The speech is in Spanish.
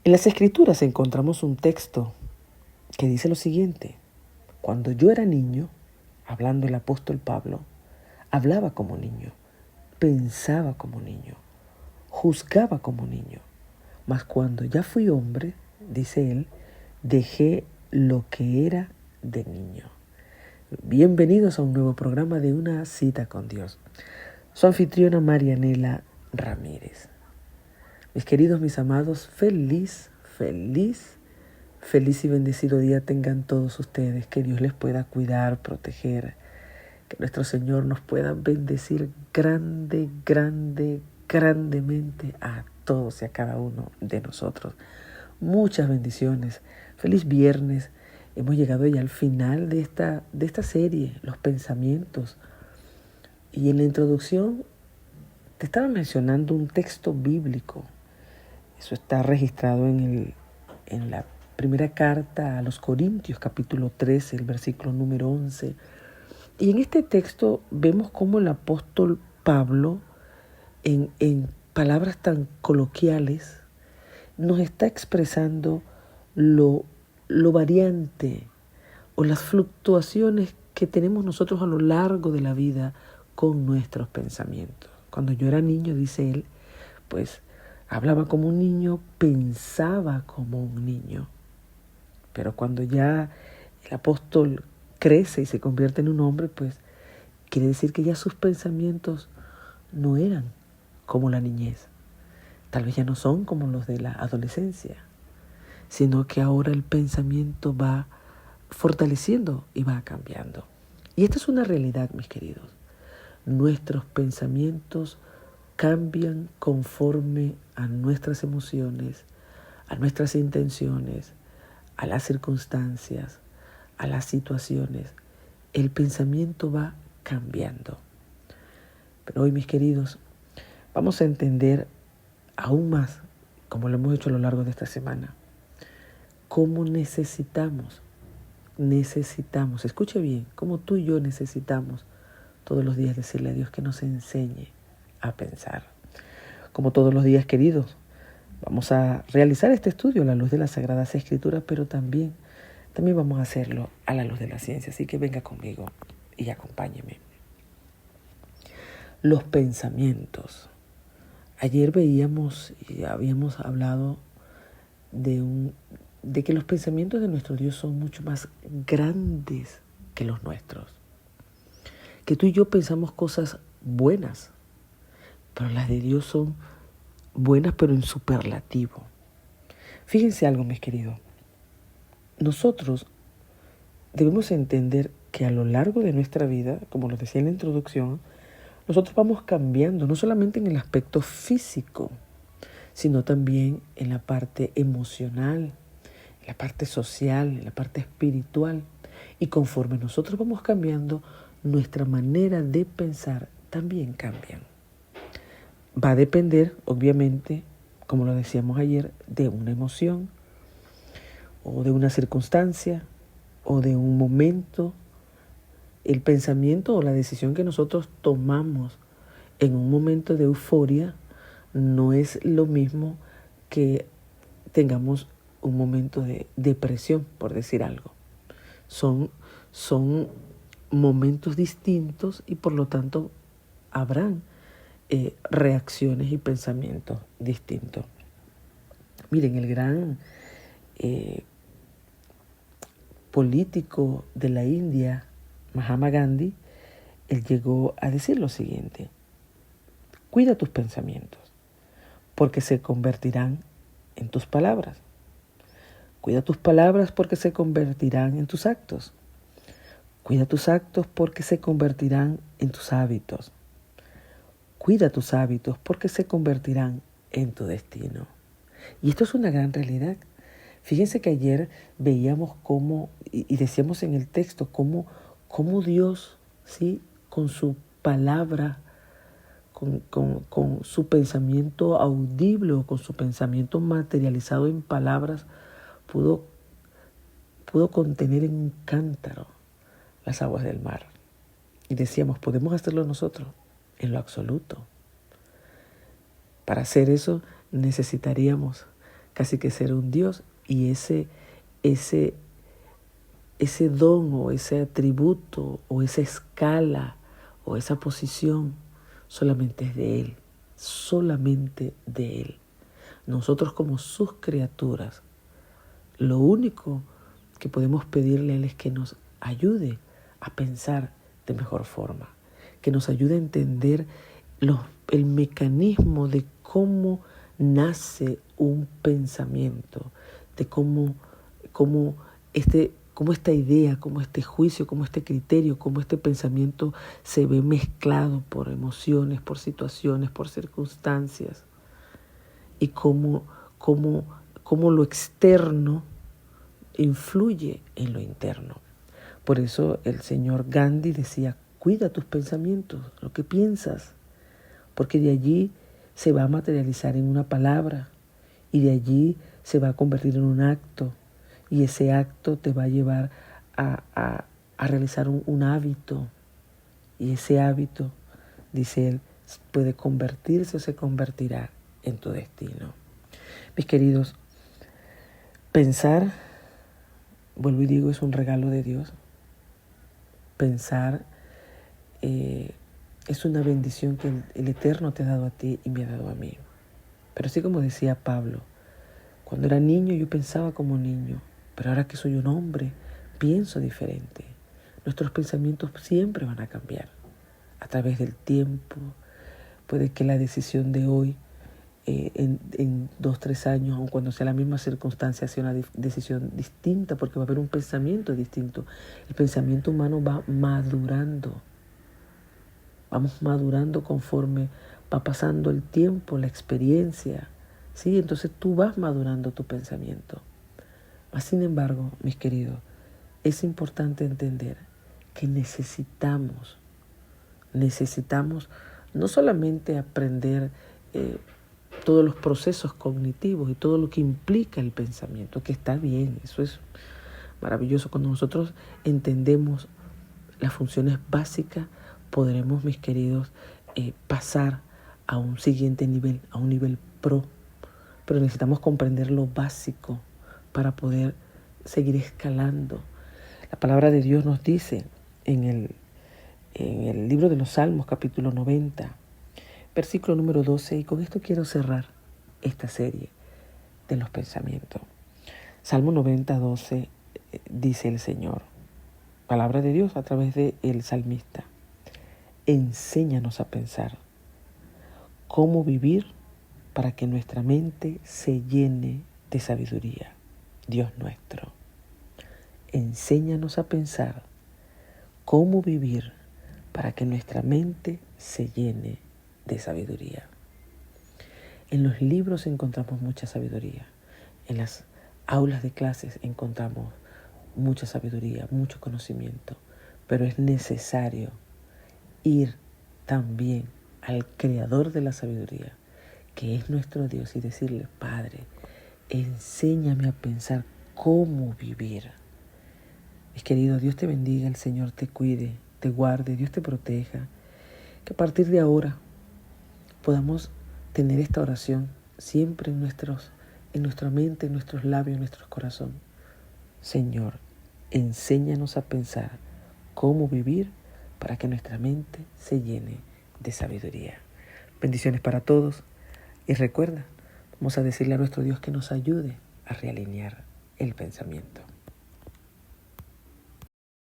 En las Escrituras encontramos un texto que dice lo siguiente: cuando yo era niño, hablando el apóstol Pablo, hablaba como niño, pensaba como niño, juzgaba como niño, mas cuando ya fui hombre, dice él, dejé lo que era de niño. Bienvenidos a un nuevo programa de Una Cita con Dios. Su anfitriona Marianela Ramírez. Mis queridos, mis amados, feliz y bendecido día tengan todos ustedes. Que Dios les pueda cuidar, proteger. Que nuestro Señor nos pueda bendecir grandemente a todos y a cada uno de nosotros. Muchas bendiciones. Feliz viernes. Hemos llegado ya al final de esta serie, los pensamientos. Y en la introducción te estaba mencionando un texto bíblico. Eso está registrado en la primera carta a los Corintios, capítulo 13, el versículo número 11. Y en este texto vemos cómo el apóstol Pablo, en palabras tan coloquiales, nos está expresando lo variante o las fluctuaciones que tenemos nosotros a lo largo de la vida con nuestros pensamientos. Cuando yo era niño, dice él, pues hablaba como un niño, pensaba como un niño. Pero cuando ya el apóstol crece y se convierte en un hombre, pues quiere decir que ya sus pensamientos no eran como la niñez. Tal vez ya no son como los de la adolescencia, sino que ahora el pensamiento va fortaleciendo y va cambiando. Y esta es una realidad, mis queridos. Nuestros pensamientos cambian conforme a nuestras emociones, a nuestras intenciones, a las circunstancias, a las situaciones. El pensamiento va cambiando. Pero hoy, mis queridos, vamos a entender aún más, como lo hemos hecho a lo largo de esta semana, cómo necesitamos, escuche bien, cómo tú y yo necesitamos todos los días decirle a Dios que nos enseñe a pensar. Como todos los días, queridos, vamos a realizar este estudio a la luz de las Sagradas Escrituras, pero también vamos a hacerlo a la luz de la ciencia. Así que venga conmigo y acompáñeme. Los pensamientos. Ayer veíamos y habíamos hablado de que los pensamientos de nuestro Dios son mucho más grandes que los nuestros. Que tú y yo pensamos cosas buenas, pero las de Dios son buenas pero en superlativo. Fíjense algo, mis queridos. Nosotros debemos entender que a lo largo de nuestra vida, como lo decía en la introducción, nosotros vamos cambiando, no solamente en el aspecto físico, sino también en la parte emocional, en la parte social, en la parte espiritual. Y conforme nosotros vamos cambiando, nuestra manera de pensar también cambia. Va a depender, obviamente, como lo decíamos ayer, de una emoción, o de una circunstancia, o de un momento. El pensamiento o la decisión que nosotros tomamos en un momento de euforia no es lo mismo que tengamos un momento de depresión, por decir algo. Son momentos distintos y por lo tanto habrán reacciones y pensamientos distintos. Miren, el gran político de la India, Mahatma Gandhi, él llegó a decir lo siguiente: cuida tus pensamientos, porque se convertirán en tus palabras. Cuida tus palabras porque se convertirán en tus actos. Cuida tus actos porque se convertirán en tus hábitos. Cuida tus hábitos porque se convertirán en tu destino. Y esto es una gran realidad. Fíjense que ayer veíamos cómo, y decíamos en el texto, cómo Dios, ¿sí?, con su palabra, con su pensamiento audible o con su pensamiento materializado en palabras, pudo contener en un cántaro las aguas del mar. Y decíamos, ¿podemos hacerlo nosotros? En lo absoluto. Para hacer eso necesitaríamos casi que ser un Dios, y ese don o ese atributo o esa escala o esa posición solamente es de Él, solamente de Él. Nosotros como sus criaturas, lo único que podemos pedirle a Él es que nos ayude a pensar de mejor forma, que nos ayude a entender el mecanismo de cómo nace un pensamiento, de cómo esta idea, cómo este juicio, cómo este criterio, cómo este pensamiento se ve mezclado por emociones, por situaciones, por circunstancias, y cómo lo externo influye en lo interno. Por eso el señor Gandhi decía, cuida tus pensamientos, lo que piensas, porque de allí se va a materializar en una palabra y de allí se va a convertir en un acto, y ese acto te va a llevar a realizar un hábito, y ese hábito, dice él, puede convertirse o se convertirá en tu destino. Mis queridos, pensar, vuelvo y digo, es un regalo de Dios. Pensar es una bendición que el Eterno te ha dado a ti y me ha dado a mí. Pero así como decía Pablo, cuando era niño yo pensaba como niño, pero ahora que soy un hombre, pienso diferente. Nuestros pensamientos siempre van a cambiar a través del tiempo. Puede que la decisión de hoy, en 2, 3 años, o cuando sea la misma circunstancia, sea una decisión distinta, porque va a haber un pensamiento distinto. El pensamiento humano va madurando. Vamos madurando conforme va pasando el tiempo, la experiencia, ¿sí? Entonces tú vas madurando tu pensamiento. Mas, sin embargo, mis queridos, es importante entender que necesitamos no solamente aprender todos los procesos cognitivos y todo lo que implica el pensamiento, que está bien, eso es maravilloso. Cuando nosotros entendemos las funciones básicas, podremos, mis queridos, pasar a un siguiente nivel, a un nivel pro. Pero necesitamos comprender lo básico para poder seguir escalando. La palabra de Dios nos dice en el libro de los Salmos, capítulo 90, versículo número 12, y con esto quiero cerrar esta serie de los pensamientos. Salmo 90, 12, dice el Señor, palabra de Dios a través del salmista: enséñanos a pensar cómo vivir para que nuestra mente se llene de sabiduría. Dios nuestro, enséñanos a pensar cómo vivir para que nuestra mente se llene de sabiduría. En los libros encontramos mucha sabiduría. En las aulas de clases encontramos mucha sabiduría, mucho conocimiento. Pero es necesario ir también al creador de la sabiduría, que es nuestro Dios, y decirle: Padre, enséñame a pensar cómo vivir. Mis queridos, Dios te bendiga, el Señor te cuide, te guarde, Dios te proteja. Que a partir de ahora podamos tener esta oración siempre en nuestra mente, en nuestros labios, en nuestro corazón. Señor, enséñanos a pensar cómo vivir para que nuestra mente se llene de sabiduría. Bendiciones para todos, y recuerda, vamos a decirle a nuestro Dios que nos ayude a realinear el pensamiento.